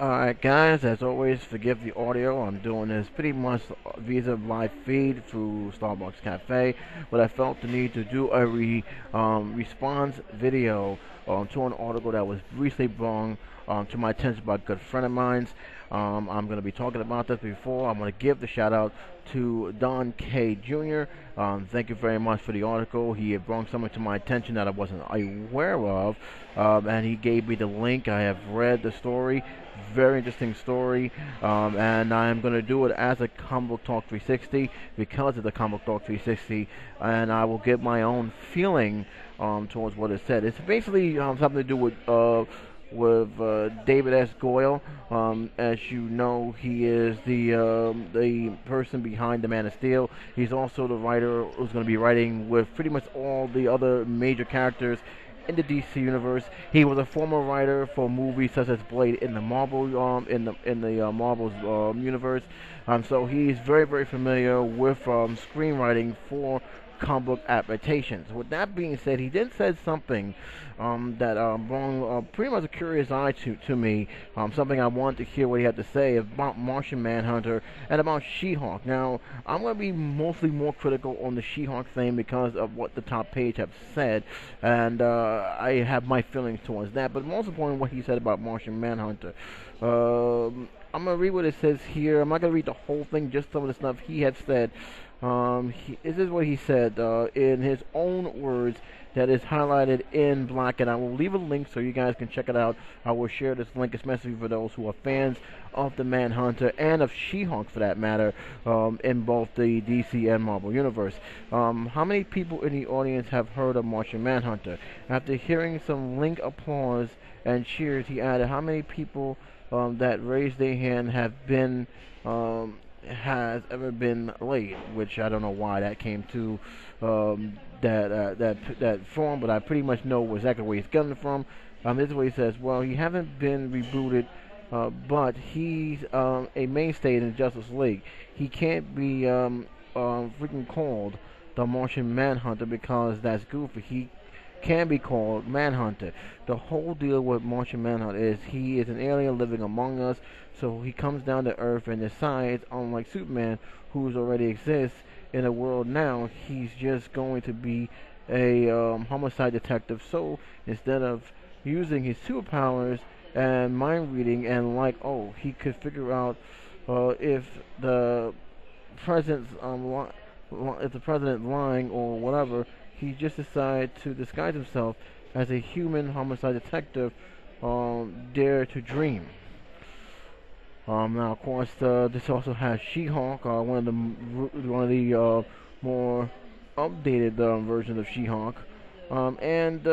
Alright guys, as always, forgive the audio. I'm doing this pretty much via live feed through Starbucks Cafe, but I felt the need to do a response video to an article that was recently brought to my attention by a good friend of mine. I'm going to be talking about this before. I'm going to give the shout out to Don Krug Jr. Thank you very much for the article. He had brought something to my attention that I wasn't aware of, and he gave me the link. I have read the story. Very interesting story, and I'm going to do it as a Comic Book Talk 360 because of the Comic Book Talk 360, and I will give my own feeling towards what it said. It's basically something to do with David S. Goyer. As you know, he is the person behind the Man of Steel. He's also the writer who's going to be writing with pretty much all the other major characters in the DC universe. He was a former writer for movies such as Blade in the Marvel Marvel's universe. So he's very familiar with screenwriting for comic book adaptations. With that being said, he did said something that brought pretty much a curious eye to me. Something I wanted to hear what he had to say about Martian Manhunter and about She-Hulk. Now, I'm going to be mostly more critical on the She-Hulk thing because of what the top page have said, and I have my feelings towards that. But most importantly, what he said about Martian Manhunter. I'm going to read what it says here. I'm not going to read the whole thing, just some of the stuff he had said. This is what he said in his own words that is highlighted in black, and I will leave a link so you guys can check it out. I will share this link, especially for those who are fans of the Manhunter and of She-Hulk, for that matter, in both the DC and Marvel universe. How many people in the audience have heard of Martian Manhunter? After hearing some link applause and cheers, he added, how many people that raised their hand have been has ever been laid, which I don't know why that came to that form, but I pretty much know exactly where he's coming from. This is what he says. Well, he haven't been rebooted, but he's a mainstay in the Justice League. He can't be freaking called the Martian Manhunter because that's goofy. He can be called Manhunter. The whole deal with Martian Manhunter is he is an alien living among us, so he comes down to Earth and decides, unlike Superman, who already exists in the world now, he's just going to be a homicide detective. So instead of using his superpowers and mind reading and he could figure out if the president's if the president's lying or whatever, he just decided to disguise himself as a human homicide detective, Dare to Dream. Now, of course, this also has She-Hulk, one of the more updated versions of She-Hulk, and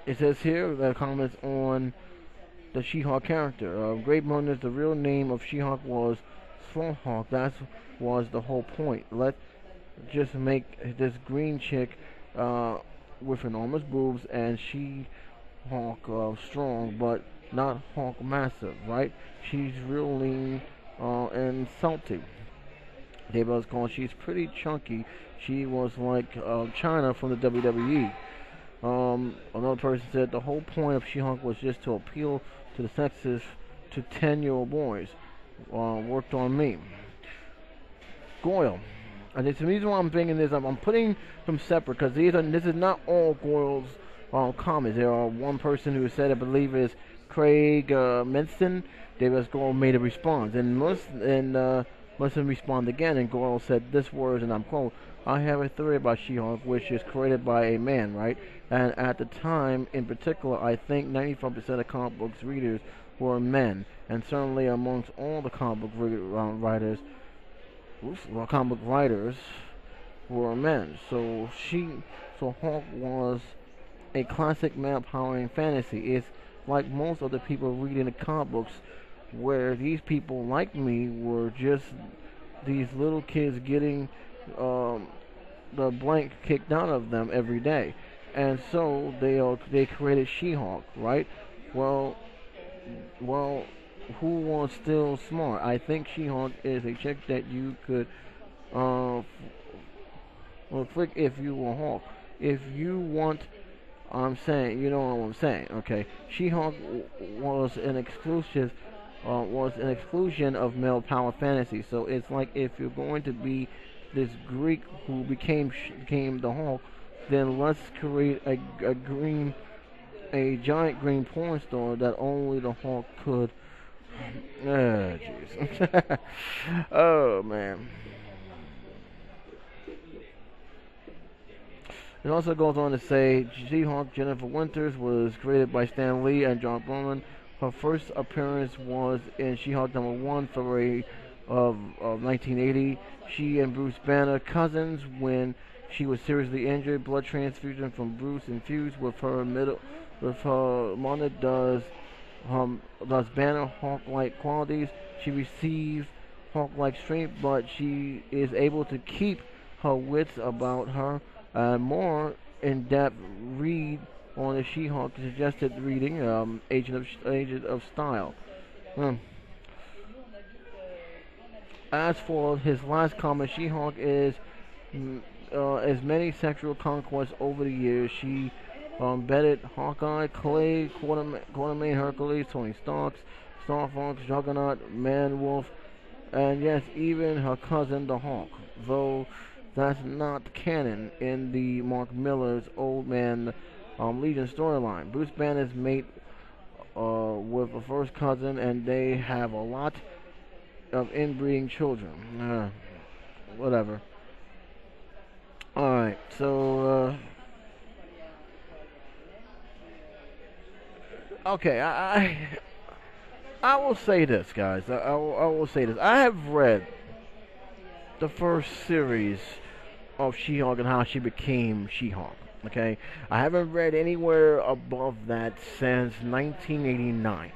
it says here the comments on the She-Hulk character. Great Murders, the real name of She-Hulk was Hawk. That was the whole point. Let's just make this green chick with enormous boobs and She-Hulk strong, but not Hulk massive, right? She's real lean and salty. David was called. She's pretty chunky. She was like China from the WWE. Another person said the whole point of She-Hulk was just to appeal to the sexes to 10-year-old boys. Worked on me. Goyle. And it's the reason why I'm bringing this up. I'm putting them separate because this is not all Goyle's comments. There are one person who said, I believe is Craig Menson. David Goyle made a response, and Menson responded again, and Goyle said this words, and I'm quote, I have a theory about She-Hulk, which is created by a man, right? And at the time, in particular, I think 95% of comic books readers were men, and certainly amongst all the comic book comic book writers were men. So Hulk was a classic male-powering fantasy. It's like most of the people reading the comic books, where these people like me were just these little kids getting the blank kicked out of them every day, and so they created She-Hulk, right? Well, who was still smart? I think She-Hulk is a chick that you could flick if you were Hulk. If you want I'm saying, you know what I'm saying, okay? She-Hulk was an exclusion of male power fantasy. So it's like if you're going to be this Greek who became the Hulk, then let's create a giant green porn star that only the Hulk could. Oh, jeez. Oh man. It also goes on to say She-Hulk Jennifer Winters was created by Stan Lee and John Bowman. Her first appearance was in She-Hulk #1, February of 1980. She and Bruce Banner cousins when she was seriously injured. Blood transfusion from Bruce infused with her mother does Banner Hulk-like qualities. She receives Hulk-like strength, but she is able to keep her wits about her. More in-depth read on the She-Hulk suggested reading Agent of Style. As for his last comment, She-Hulk is as many sexual conquests over the years. She betted Hawkeye, Clay, Quartermain, Hercules, Tony Stark, Star Fox, Juggernaut, Man-Wolf, and yes, even her cousin the Hulk. Though that's not canon in the Mark Millar's Old Man Legion storyline. Bruce Banner's mate with a first cousin, and they have a lot of inbreeding children. Whatever. Alright, so okay, I will say this, guys. I will say this. I have read the first series of She-Hulk and how she became She-Hulk. Okay, I haven't read anywhere above that since 1989.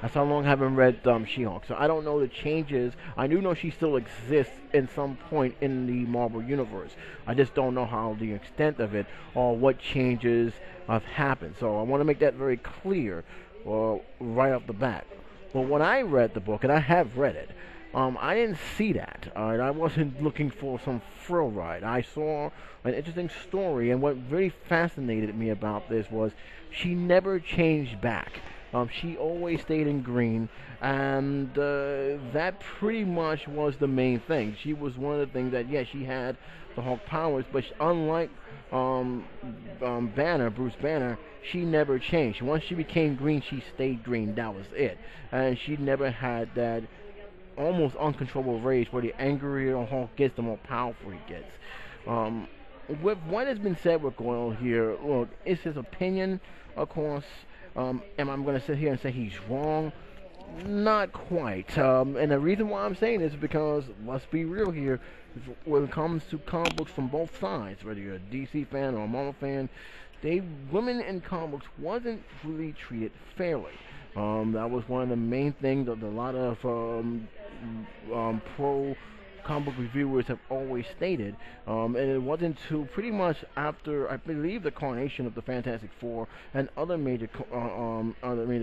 That's how long I haven't read She-Hulk. So I don't know the changes. I do know she still exists in some point in the Marvel Universe. I just don't know how the extent of it or what changes have happened. So I want to make that very clear right off the bat. But when I read the book, and I have read it, I didn't see that. I wasn't looking for some thrill ride. I saw an interesting story, and what really fascinated me about this was she never changed back. She always stayed in green, and that pretty much was the main thing. She was one of the things that, she had the Hulk powers, but unlike Banner, Bruce Banner, she never changed. Once she became green, she stayed green. That was it. And she never had that almost uncontrollable rage where the angrier Hulk gets, the more powerful he gets. With what has been said with Goyle here, look, it's his opinion, of course. Am I going to sit here and say he's wrong? Not quite. And the reason why I'm saying this is because, let's be real here, when it comes to comic books from both sides, whether you're a DC fan or a Marvel fan, women in comic books wasn't really treated fairly. That was one of the main things that a lot of pro comic book reviewers have always stated, and it wasn't until pretty much after, I believe, the coronation of the Fantastic Four and other major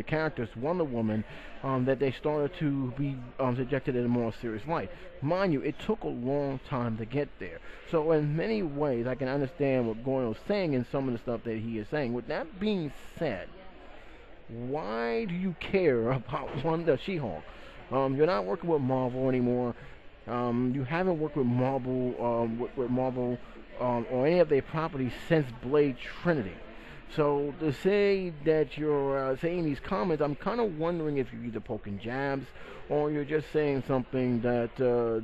characters, Wonder Woman, that they started to be subjected in a more serious light. Mind you, it took a long time to get there. So in many ways, I can understand what Goyle's saying and some of the stuff that he is saying. With that being said, why do you care about Wanda She-Hulk? You're not working with Marvel anymore. You haven't worked with Marvel, or any of their properties since Blade Trinity. So to say that you're saying these comments, I'm kind of wondering if you're either poking jabs or you're just saying something that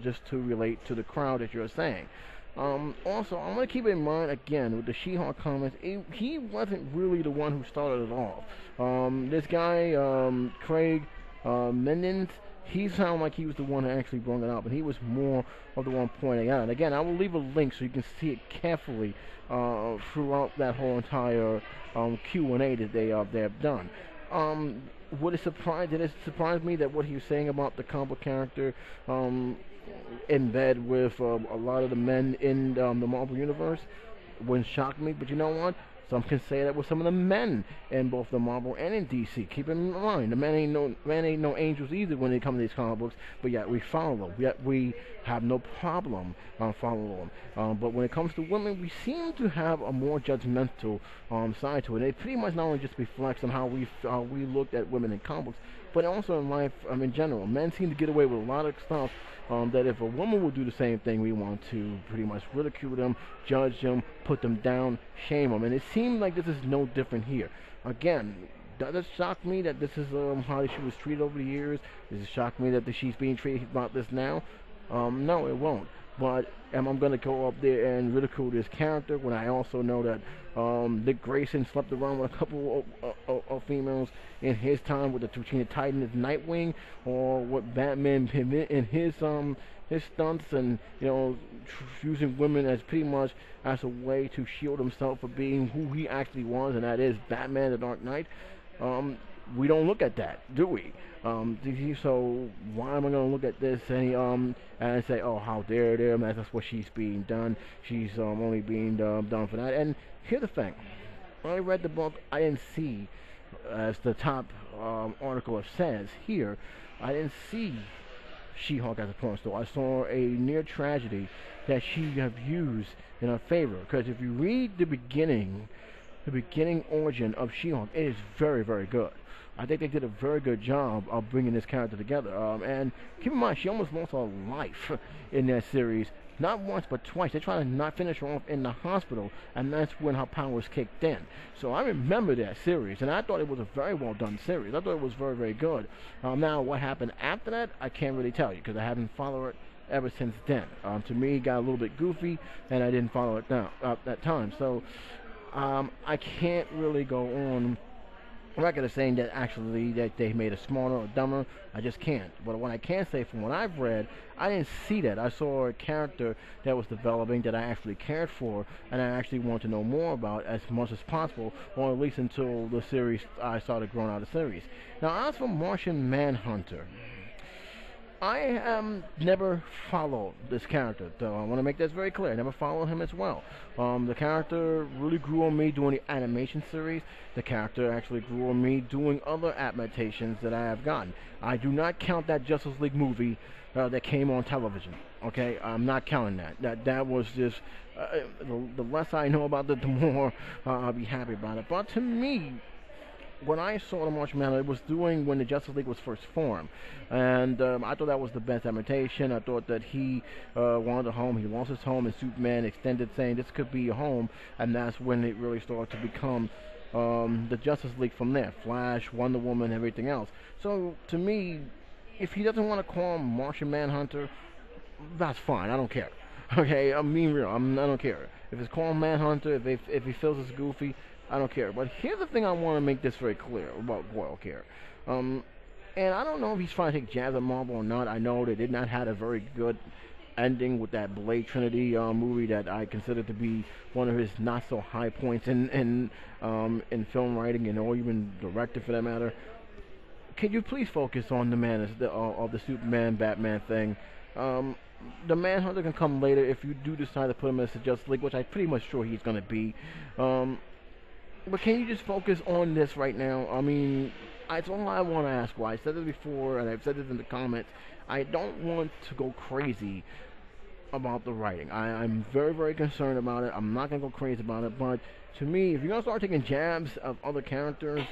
just to relate to the crowd that you're saying. Also, I'm going to keep in mind, again, with the She-Hulk comments, he wasn't really the one who started it off. This guy, Craig Mendens, he sounded like he was the one who actually brought it up, and he was more of the one pointing out. And again, I will leave a link so you can see it carefully throughout that whole entire Q&A that they have done. Did it surprise me that what he was saying about the comic character in bed with a lot of the men in the Marvel Universe wouldn't shock me? But you know what? Some can say that with some of the men in both the Marvel and in DC. Keep in mind, the men ain't no angels either when they come to these comic books, but yet we follow them. Yet we have no problem following them. But when it comes to women, we seem to have a more judgmental side to it. It pretty much not only just reflects on how we looked at women in comic books, but also in life in general. Men seem to get away with a lot of stuff that if a woman would do the same thing, we want to pretty much ridicule them, judge them, put them down, shame them. And it seems like this is no different here. Again, does it shock me that this is how she was treated over the years? Does it shock me that she's being treated about this now? No, it won't. But am I going to go up there and ridicule this character when I also know that Dick Grayson slept around with a couple of females in his time with between the Titan and Nightwing, or what Batman in his stunts, and using women as pretty much as a way to shield himself from being who he actually was, and that is Batman the Dark Knight. We don't look at that, do we? So why am I going to look at this and say, oh, how dare them? That's what she's being done. She's only being done for that. And here's the thing: when I read the book, I didn't see, as the top article says here, I didn't see She-Hulk as a porn star. I saw a near tragedy that she have used in her favor. Because if you read the beginning origin of She-Hulk, it is very, very good. I think they did a very good job of bringing this character together. And keep in mind, she almost lost her life in that series. Not once, but twice. They tried to not finish her off in the hospital, and that's when her powers kicked in. So I remember that series, and I thought it was a very well done series. I thought it was very, very good. Now, what happened after that, I can't really tell you, because I haven't followed it ever since then. To me, it got a little bit goofy, and I didn't follow it now at that time. So I can't really go on record of saying that actually that they made it smarter or dumber. I just can't. But what I can say from what I've read, I didn't see that. I saw a character that was developing that I actually cared for, and I actually want to know more about as much as possible, or at least until the series I started growing out of the series. Now, as for Martian Manhunter, I never followed this character, though. I want to make this very clear. I never followed him as well. The character really grew on me doing the animation series. The character actually grew on me doing other adaptations that I have gotten. I do not count that Justice League movie that came on television. Okay, I'm not counting that. That was just the less I know about it, the more I'll be happy about it. But to me, when I saw the Martian Manhunter, it was doing when the Justice League was first formed, and I thought that was the best adaptation. I thought that he wanted a home. He lost his home, and Superman extended, saying this could be your home, and that's when it really started to become the Justice League from there. Flash, Wonder Woman, everything else. So to me, if he doesn't want to call him Martian Manhunter, that's fine. I don't care. Okay, I'm being real. I don't care. If it's called Manhunter, if he feels it's goofy, I don't care. But here's the thing I want to make this very clear about Goyer here. And I don't know if he's trying to take jabs at Marvel or not. I know they did not have a very good ending with that Blade Trinity movie that I consider to be one of his not so high points in film writing, and or even director for that matter. Can you please focus on the man of the Superman Batman thing? The Manhunter can come later if you do decide to put him as the Justice League, which I'm pretty much sure he's going to be. But can you just focus on this right now? I mean, that's all I want to ask. Why I said it before, and I've said this in the comments. I don't want to go crazy about the writing. I'm very, very concerned about it. I'm not going to go crazy about it. But to me, if you're going to start taking jabs of other characters,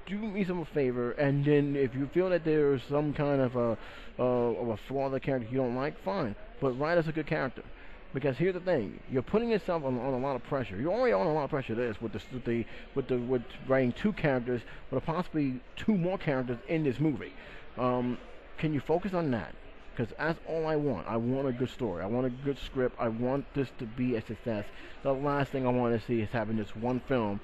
do me some favor. And then if you feel that there's some kind of a flaw in the character you don't like, fine. But write us a good character. Because here's the thing, you're putting yourself on a lot of pressure. You're already on a lot of pressure. This with writing two characters, but possibly two more characters in this movie. Can you focus on that? Because that's all I want. I want a good story. I want a good script. I want this to be a success. The last thing I want to see is having this one film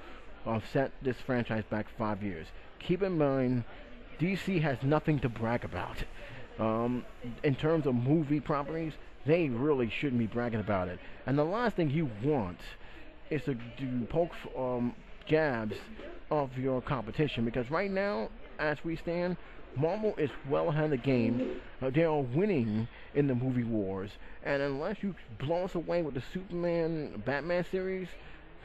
set this franchise back 5 years. Keep in mind, DC has nothing to brag about. In terms of movie properties, they really shouldn't be bragging about it. And the last thing you want is to poke jabs of your competition. Because right now, as we stand, Marvel is well ahead of the game. They are winning in the movie wars. And unless you blow us away with the Superman Batman series,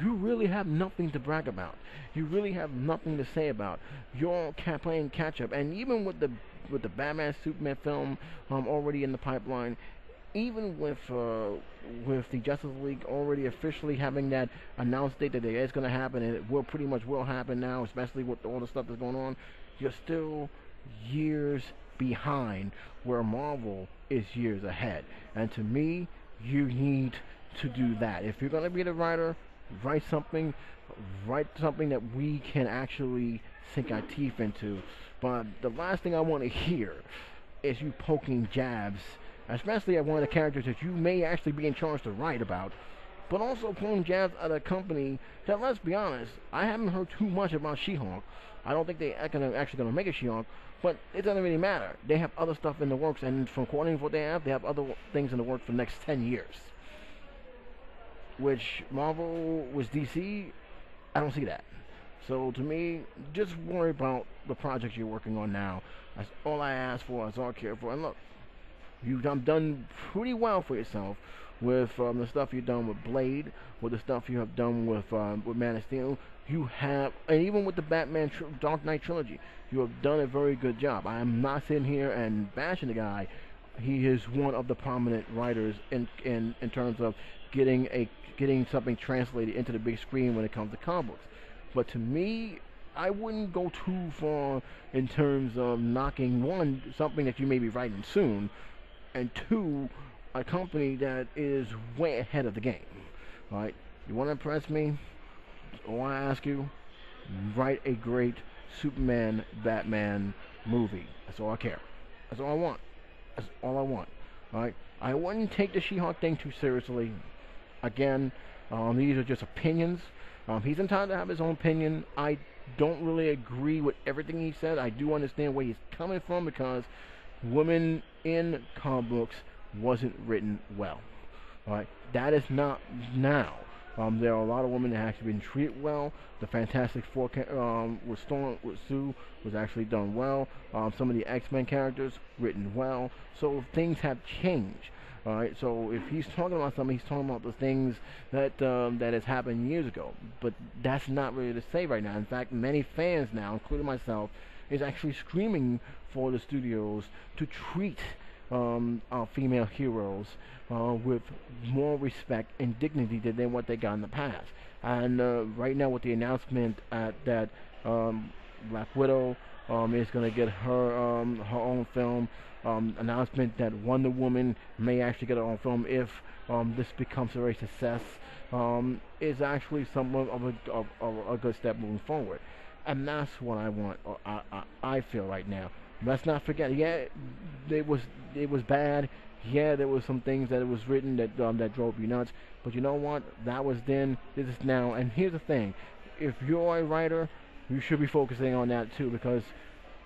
you really have nothing to brag about. You really have nothing to say about. You're playing catch up, and even with the Batman Superman film already in the pipeline, even with the Justice League already officially having that announced date that it is going to happen, and it will pretty much will happen now, especially with all the stuff that's going on, you're still years behind where Marvel is years ahead. And to me, you need to do that. If you're going to be the writer, write something that we can actually sink our teeth into. But the last thing I want to hear is you poking jabs, especially at one of the characters that you may actually be in charge to write about, but also poking jabs at a company that, let's be honest, I haven't heard too much about She-Hulk. I don't think they're actually going to make a She-Hulk, but it doesn't really matter. They have other stuff in the works, and from according to what they have other things in the works for the next 10 years. Which Marvel was DC, I don't see that. So to me, just worry about the projects you're working on now. That's all I ask for. That's all I care for. And look, you've done pretty well for yourself with the stuff you've done with Blade, with the stuff you have done with Man of Steel. You have, and even with the Batman Dark Knight trilogy, you have done a very good job. I am not sitting here and bashing the guy. He is one of the prominent writers in terms of getting something translated into the big screen when it comes to comic books. But to me, I wouldn't go too far in terms of knocking, one, something that you may be writing soon, and two, a company that is way ahead of the game. All right? You want to impress me? All I ask you, write a great Superman, Batman movie. That's all I care. That's all I want. That's all I want. All right? I wouldn't take the She-Hulk thing too seriously. Again, these are just opinions. He's entitled to have his own opinion. I don't really agree with everything he said. I do understand where he's coming from, because women in comic books wasn't written well. All right, that is not now. There are a lot of women that have actually been treated well. The Fantastic Four with Sue was actually done well. Some of the X-Men characters written well. So things have changed. All right, so if he's talking about something, he's talking about the things that that has happened years ago. But that's not really to say right now. In fact, many fans now, including myself, is actually screaming for the studios to treat our female heroes with more respect and dignity than what they got in the past. And right now, with the announcement that Black Widow is going to get her own film. Announcement that Wonder Woman may actually get her own film if this becomes a very success, is actually somewhat of a good step moving forward. And that's what I want, or I feel right now. Let's not forget, yeah, it was bad. Yeah, there was some things that it was written that drove you nuts. But you know what? That was then, this is now. And here's the thing. If you're a writer, you should be focusing on that too, because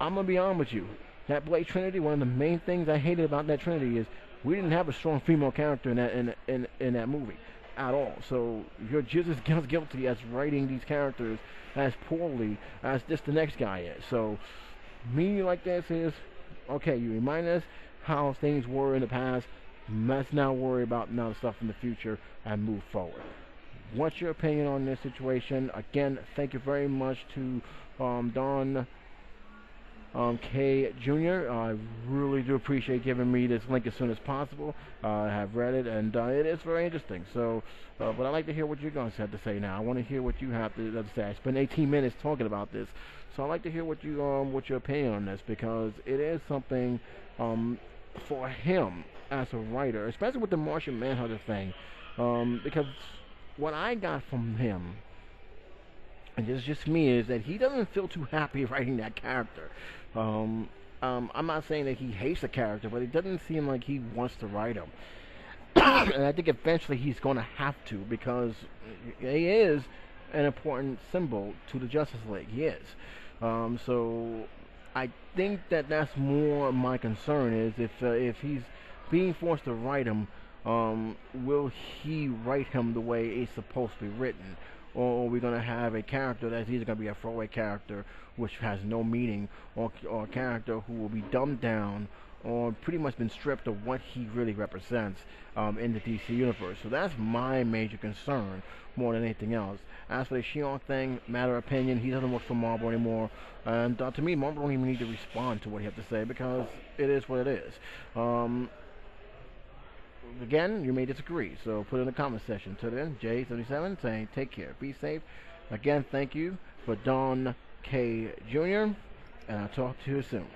I'm going to be honest with you. That Blade Trinity, one of the main things I hated about that Trinity is we didn't have a strong female character in that movie at all. So you're just as guilty as writing these characters as poorly as this the next guy is. So me like this is, okay, you remind us how things were in the past. Let's now worry about now stuff in the future and move forward. What's your opinion on this situation? Again, thank you very much to Don K Jr. I really do appreciate giving me this link as soon as possible. I have read it, and it is very interesting. So, but I'd like to hear what you guys have to say now. I want to hear what you have to say. I spent 18 minutes talking about this, so I'd like to hear what your opinion on this, because it is something for him as a writer, especially with the Martian Manhunter thing, because what I got from him, and it's just me, is that he doesn't feel too happy writing that character. I'm not saying that he hates the character, but it doesn't seem like he wants to write him. And I think eventually he's going to have to, because he is an important symbol to the Justice League. He is. So I think that that's more my concern, is if he's being forced to write him, will he write him the way it's supposed to be written? or are we going to have a character that's either going to be a throwaway character which has no meaning, or a character who will be dumbed down or pretty much been stripped of what he really represents in the DC universe. So that's my major concern more than anything else. As for the She-Hulk thing, matter of opinion, he doesn't work for Marvel anymore, and to me, Marvel don't even need to respond to what he has to say because it is what it is. Again, you may disagree, so put it in the comment section. Till then, J77 saying take care, be safe. Again, thank you for Don K Jr., and I'll talk to you soon.